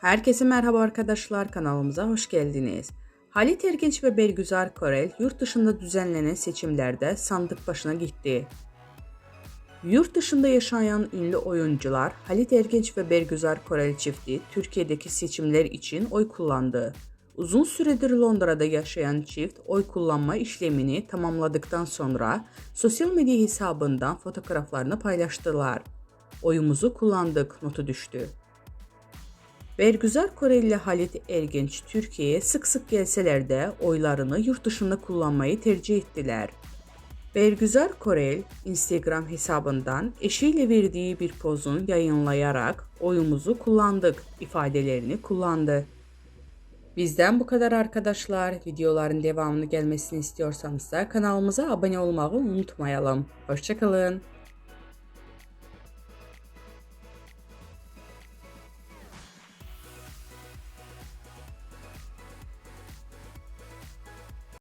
Herkese merhaba arkadaşlar, kanalımıza hoş geldiniz. Halit Ergenç ve Bergüzar Korel yurt dışında düzenlenen seçimlerde sandık başına gitti. Yurt dışında yaşayan ünlü oyuncular Halit Ergenç ve Bergüzar Korel çifti Türkiye'deki seçimler için oy kullandı. Uzun süredir Londra'da yaşayan çift oy kullanma işlemini tamamladıktan sonra sosyal medya hesabından fotoğraflarını paylaştılar. Oyumuzu kullandık notu düştü. Bergüzar Korel ile Halit Ergenç Türkiye'ye sık sık gelseler de oylarını yurt dışında kullanmayı tercih ettiler. Bergüzar Korel Instagram hesabından eşiyle verdiği bir pozun yayınlayarak oyumuzu kullandık ifadelerini kullandı. Bizden bu kadar arkadaşlar. Videoların devamını gelmesini istiyorsanız da kanalımıza abone olmayı unutmayalım. Hoşça kalın.